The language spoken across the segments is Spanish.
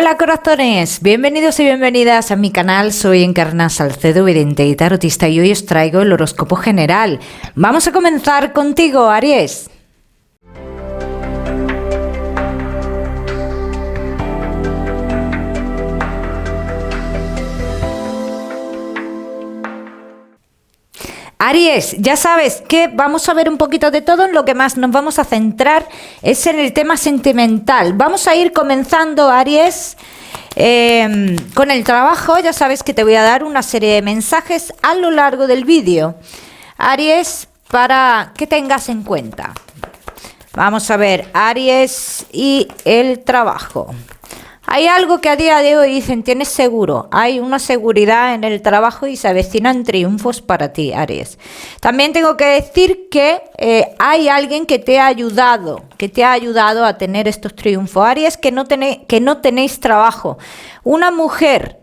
Hola corazones, bienvenidos y bienvenidas a mi canal. Soy Encarna Salcedo, vidente y tarotista, y hoy os traigo el horóscopo general. Vamos a comenzar contigo, Aries. Aries, ya sabes que vamos a ver un poquito de todo. En lo que más nos vamos a centrar es en el tema sentimental. Vamos a ir comenzando, Aries, con el trabajo. Ya sabes que te voy a dar una serie de mensajes a lo largo del vídeo, Aries, para que tengas en cuenta. Vamos a ver, Aries, y el trabajo. Hay algo que a día de hoy dicen, tienes seguro, hay una seguridad en el trabajo y se avecinan triunfos para ti, Aries. También tengo que decir que hay alguien que te ha ayudado, a tener estos triunfos, Aries, que no tenéis trabajo. Una mujer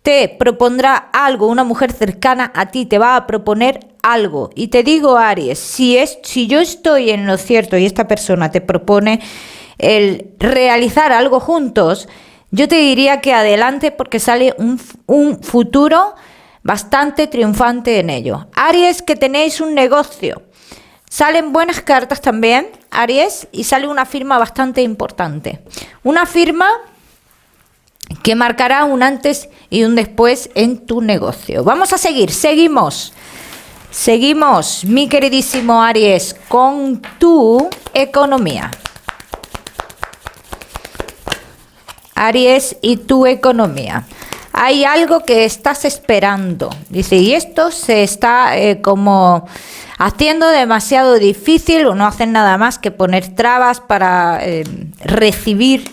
te propondrá algo, una mujer cercana a ti te va a proponer algo. Y te digo, Aries, si yo estoy en lo cierto y esta persona te propone el realizar algo juntos, yo te diría que adelante, porque sale un futuro bastante triunfante en ello. Aries, que tenéis un negocio, salen buenas cartas también, Aries, y sale una firma bastante importante, una firma que marcará un antes y un después en tu negocio. Vamos a seguimos, mi queridísimo Aries, con tu economía. Aries, y tu economía. Hay algo que estás esperando. Dice, y esto se está como haciendo demasiado difícil, o no hacen nada más que poner trabas para recibir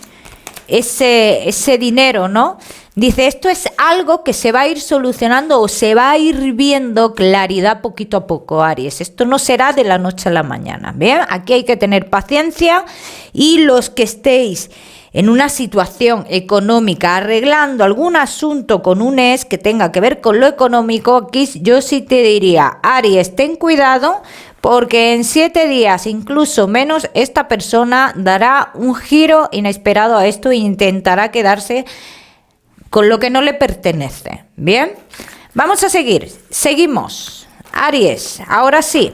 ese dinero, ¿no? Dice, esto es algo que se va a ir solucionando o se va a ir viendo claridad poquito a poco, Aries. Esto no será de la noche a la mañana. Bien, aquí hay que tener paciencia, y los que estéis en una situación económica, arreglando algún asunto con un ex que tenga que ver con lo económico, aquí yo sí te diría, Aries, ten cuidado, porque en 7 días, incluso menos, esta persona dará un giro inesperado a esto e intentará quedarse con lo que no le pertenece. Bien, vamos a seguimos, Aries, ahora sí,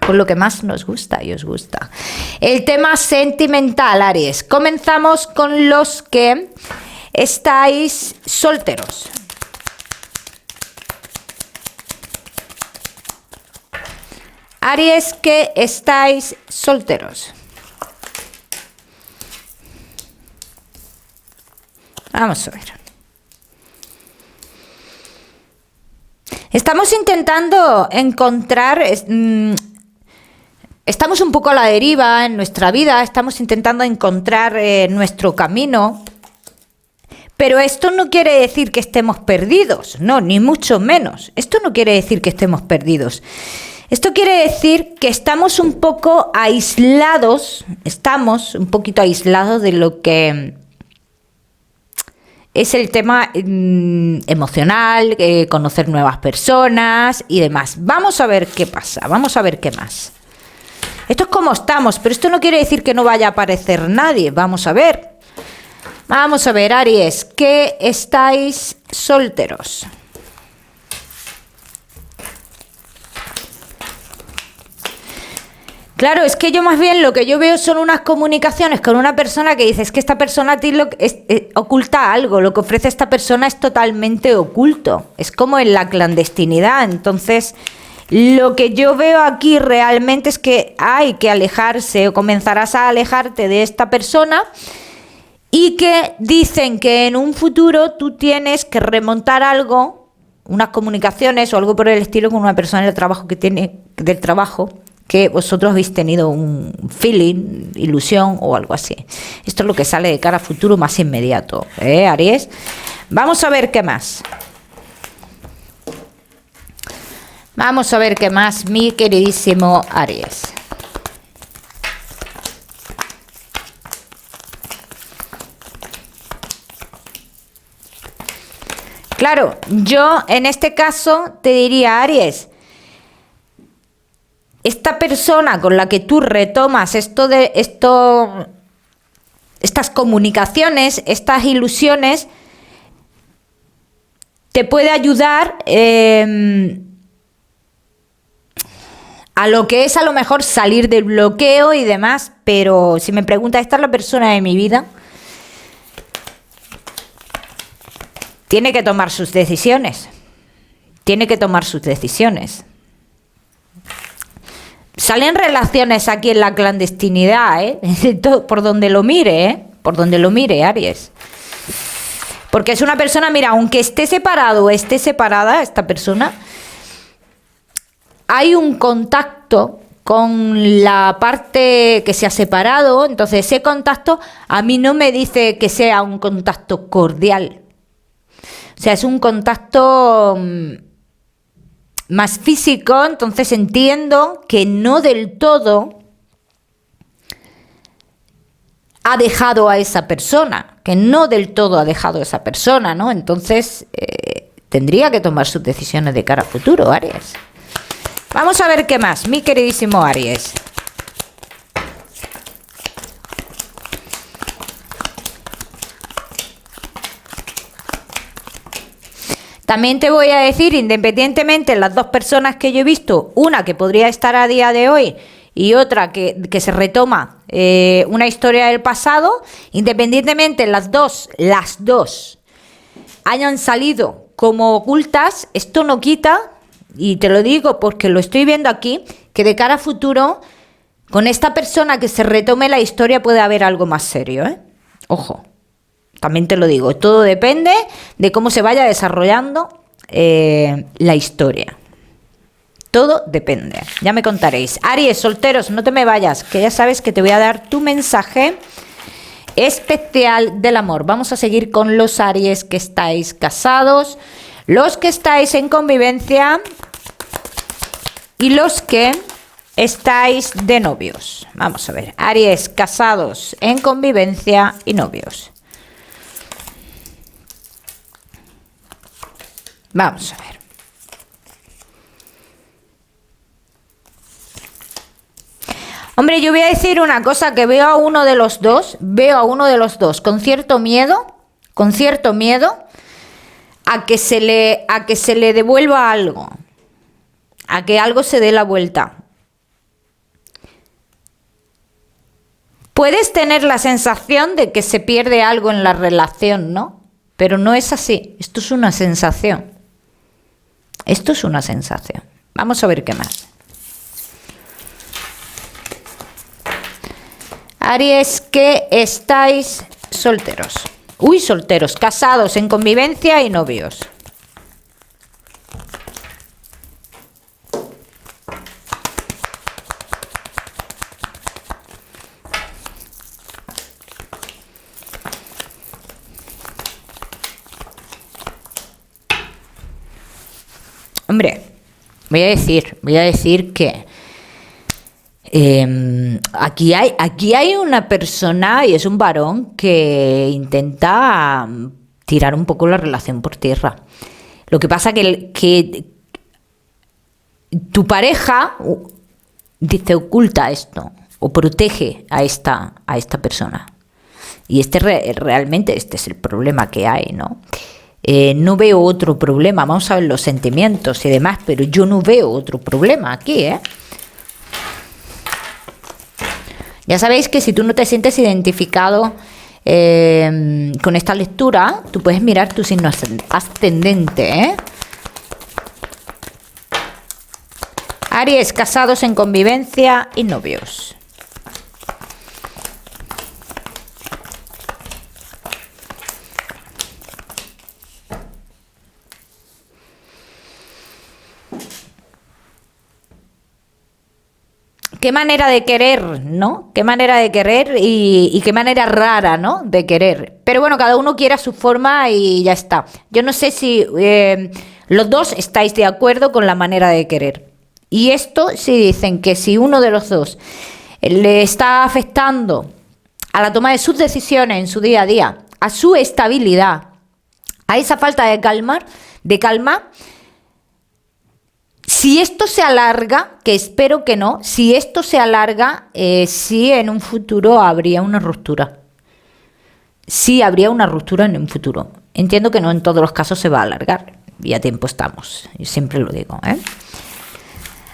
con lo que más nos gusta y os gusta, el tema sentimental, Aries. Comenzamos con los que estáis solteros. Aries, que estáis solteros. Vamos a ver. Estamos intentando encontrar... Estamos un poco a la deriva en nuestra vida, estamos intentando encontrar nuestro camino, pero esto no quiere decir que estemos perdidos, no, ni mucho menos. Esto no quiere decir que estemos perdidos. Esto quiere decir que estamos un poco aislados, de lo que es el tema emocional, conocer nuevas personas y demás. Vamos a ver qué pasa, vamos a ver qué más. Esto es como estamos, pero esto no quiere decir que no vaya a aparecer nadie. Vamos a ver. Vamos a ver, Aries, que estáis solteros. Claro, es que yo más bien lo que yo veo son unas comunicaciones con una persona que dice, es que esta persona oculta algo, lo que ofrece esta persona es totalmente oculto. Es como en la clandestinidad, entonces... Lo que yo veo aquí realmente es que hay que alejarse, o comenzarás a alejarte de esta persona, y que dicen que en un futuro tú tienes que remontar algo, unas comunicaciones o algo por el estilo, con una persona del trabajo que vosotros habéis tenido un feeling, ilusión o algo así. Esto es lo que sale de cara a futuro más inmediato, Aries. Vamos a ver qué más. Vamos a ver qué más, mi queridísimo Aries. Claro, yo en este caso te diría, Aries, esta persona con la que tú retomas esto estas comunicaciones, estas ilusiones, te puede ayudar a lo que es a lo mejor salir del bloqueo y demás, pero si me preguntas, ¿esta es la persona de mi vida? Tiene que tomar sus decisiones. Tiene que tomar sus decisiones. Salen relaciones aquí en la clandestinidad, ¿eh? Por donde lo mire, ¿eh? Por donde lo mire, Aries. Porque es una persona, mira, aunque esté separado o esté separada esta persona, hay un contacto con la parte que se ha separado. Entonces ese contacto a mí no me dice que sea un contacto cordial. O sea, es un contacto más físico, entonces entiendo que no del todo ha dejado a esa persona, que no del todo ha dejado a esa persona, ¿no? Entonces tendría que tomar sus decisiones de cara a futuro, Aries. Vamos a ver qué más, mi queridísimo Aries. También te voy a decir, independientemente, las dos personas que yo he visto, una que podría estar a día de hoy y otra que se retoma una historia del pasado, independientemente las dos hayan salido como ocultas, esto no quita, y te lo digo porque lo estoy viendo aquí, que de cara a futuro, con esta persona que se retome la historia puede haber algo más serio, ¿eh? Ojo. También te lo digo, todo depende de cómo se vaya desarrollando la historia. Todo depende, ya me contaréis. Aries, solteros, no te me vayas, que ya sabes que te voy a dar tu mensaje especial del amor. Vamos a seguir con los Aries que estáis casados, los que estáis en convivencia y los que estáis de novios. Vamos a ver, Aries, casados, en convivencia y novios. Vamos a ver. Hombre, yo voy a decir una cosa, que veo a uno de los dos con cierto miedo a que se le devuelva algo, a que algo se dé la vuelta. Puedes tener la sensación de que se pierde algo en la relación, ¿no? Pero no es así, esto es una sensación. Esto es una sensación. Vamos a ver qué más. Aries, que estáis solteros. Uy, solteros, casados, en convivencia y novios. Hombre, voy a decir que aquí hay una persona, y es un varón, que intenta tirar un poco la relación por tierra. Lo que pasa que tu pareja dice, oculta esto o protege a esta persona. Y realmente este es el problema que hay, ¿no? No veo otro problema. Vamos a ver los sentimientos y demás, pero yo no veo otro problema aquí, ¿eh? Ya sabéis que si tú no te sientes identificado con esta lectura, tú puedes mirar tu signo ascendente, ¿eh? Aries, casados, en convivencia y novios. Qué manera de querer, ¿no? Qué manera de querer y qué manera rara, ¿no? De querer. Pero bueno, cada uno quiere a su forma y ya está. Yo no sé si los dos estáis de acuerdo con la manera de querer. Y esto sí dicen que si uno de los dos le está afectando a la toma de sus decisiones en su día a día, a su estabilidad, a esa falta de calma, si esto se alarga, que espero que no, si esto se alarga, sí en un futuro habría una ruptura. sí habría una ruptura en un futuro. Entiendo que no en todos los casos se va a alargar, y a tiempo estamos, yo siempre lo digo, ¿eh?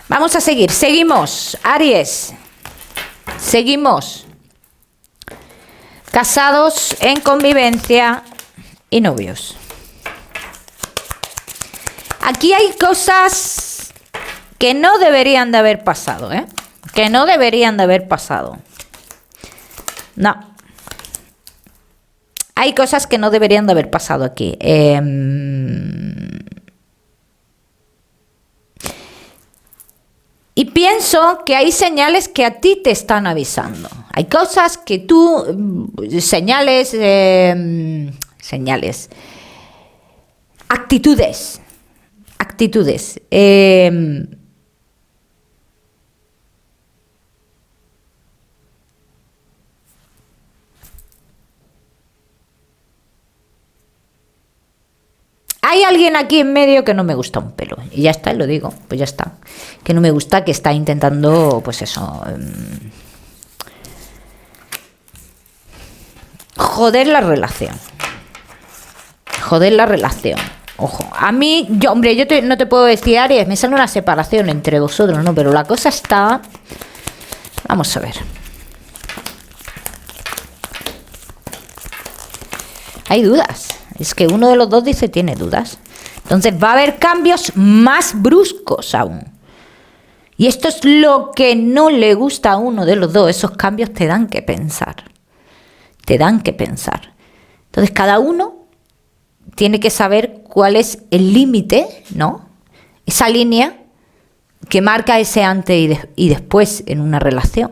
Vamos a seguir, seguimos, Aries, seguimos. Casados, en convivencia y novios. Aquí hay cosas que no deberían de haber pasado, ¿eh? Que no deberían de haber pasado. No. Hay cosas que no deberían de haber pasado aquí. Y pienso que hay señales que a ti te están avisando. Hay cosas que tú, señales, actitudes. Hay alguien aquí en medio que no me gusta un pelo. Y ya está, lo digo, pues ya está. Que no me gusta, que está intentando, pues eso, joder la relación. Joder la relación. Ojo, a mí, yo, hombre, no te puedo decir, Aries, me sale una separación entre vosotros, ¿no? Pero la cosa está... Vamos a ver. Hay dudas. Es que uno de los dos dice tiene dudas. Entonces va a haber cambios más bruscos aún. Y esto es lo que no le gusta a uno de los dos. Esos cambios te dan que pensar. Te dan que pensar. Entonces cada uno tiene que saber cuál es el límite, ¿no? Esa línea que marca ese antes y después en una relación.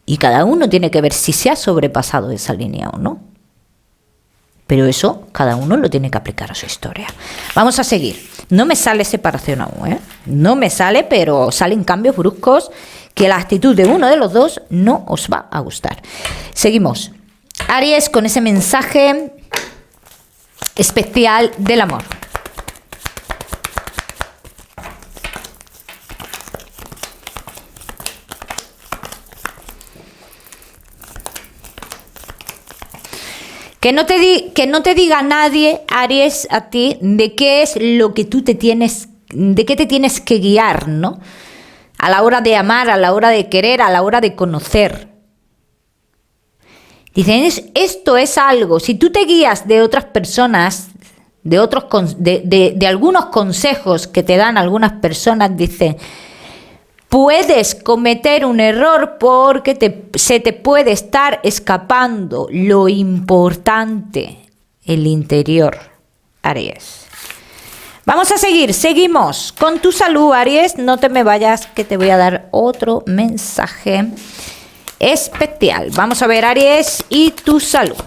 Y cada uno tiene que ver si se ha sobrepasado esa línea o no. Pero eso cada uno lo tiene que aplicar a su historia. Vamos a seguir. No me sale separación aún, ¿eh? No me sale, pero salen cambios bruscos que la actitud de uno de los dos no os va a gustar. Seguimos. Aries, con ese mensaje especial del amor. Que no te diga nadie, Aries, a ti, de qué es lo que tú te tienes, de qué te tienes que guiar, ¿no? A la hora de amar, a la hora de querer, a la hora de conocer. Dicen, esto es algo, si tú te guías de otras personas, de algunos consejos que te dan algunas personas, dicen, puedes cometer un error porque se te puede estar escapando lo importante, el interior, Aries. Vamos a seguir, seguimos con tu salud, Aries. No te me vayas, que te voy a dar otro mensaje especial. Vamos a ver, Aries, y tu salud.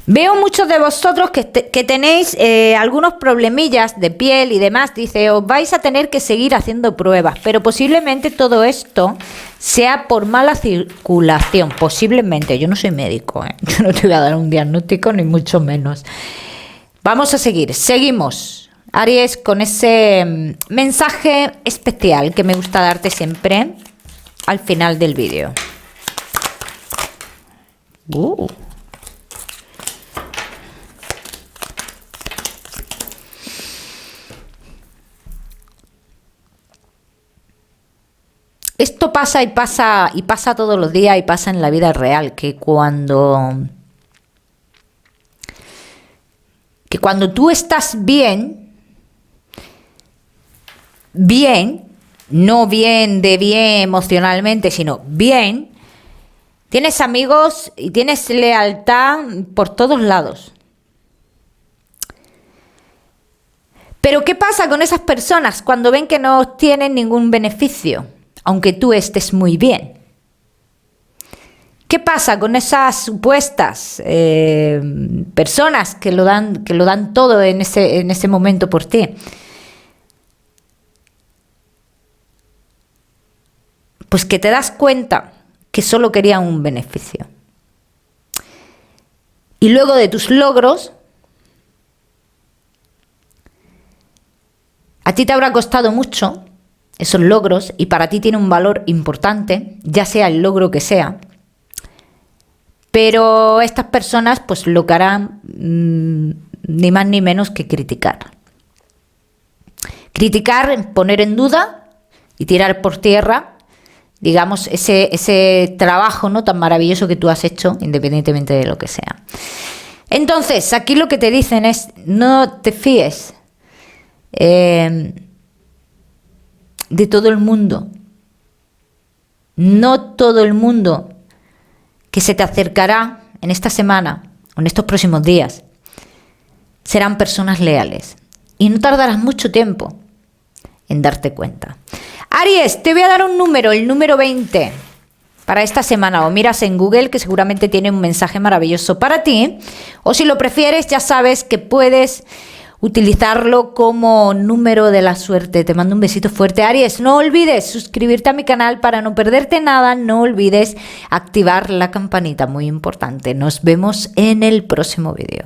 Veo muchos de vosotros que tenéis algunos problemillas de piel y demás. Dice, os vais a tener que seguir haciendo pruebas, pero posiblemente todo esto sea por mala circulación. Posiblemente, yo no soy médico, ¿eh? Yo no te voy a dar un diagnóstico ni mucho menos. Vamos a seguir, seguimos, Aries, con ese mensaje especial que me gusta darte siempre al final del vídeo. Esto pasa y pasa y pasa todos los días y pasa en la vida real, que cuando tú estás bien, no bien de bien emocionalmente, sino bien, tienes amigos y tienes lealtad por todos lados. Pero ¿qué pasa con esas personas cuando ven que no obtienen ningún beneficio? Aunque tú estés muy bien. ¿Qué pasa con esas supuestas personas que lo dan todo en ese momento por ti? Pues que te das cuenta que solo querían un beneficio. Y luego de tus logros, A ti te habrá costado mucho esos logros y para ti tiene un valor importante, ya sea el logro que sea. Pero estas personas pues lo que harán ni más ni menos que criticar. Criticar, poner en duda y tirar por tierra, digamos, ese trabajo, ¿no?, tan maravilloso que tú has hecho, independientemente de lo que sea. Entonces, aquí lo que te dicen es, no te fíes de todo el mundo. No todo el mundo que se te acercará en esta semana o en estos próximos días serán personas leales. Y no tardarás mucho tiempo en darte cuenta. Aries, te voy a dar un número, el número 20, para esta semana. O miras en Google, que seguramente tiene un mensaje maravilloso para ti. O si lo prefieres, ya sabes que puedes utilizarlo como número de la suerte. Te mando un besito fuerte, Aries. No olvides suscribirte a mi canal para no perderte nada. No olvides activar la campanita, muy importante. Nos vemos en el próximo vídeo.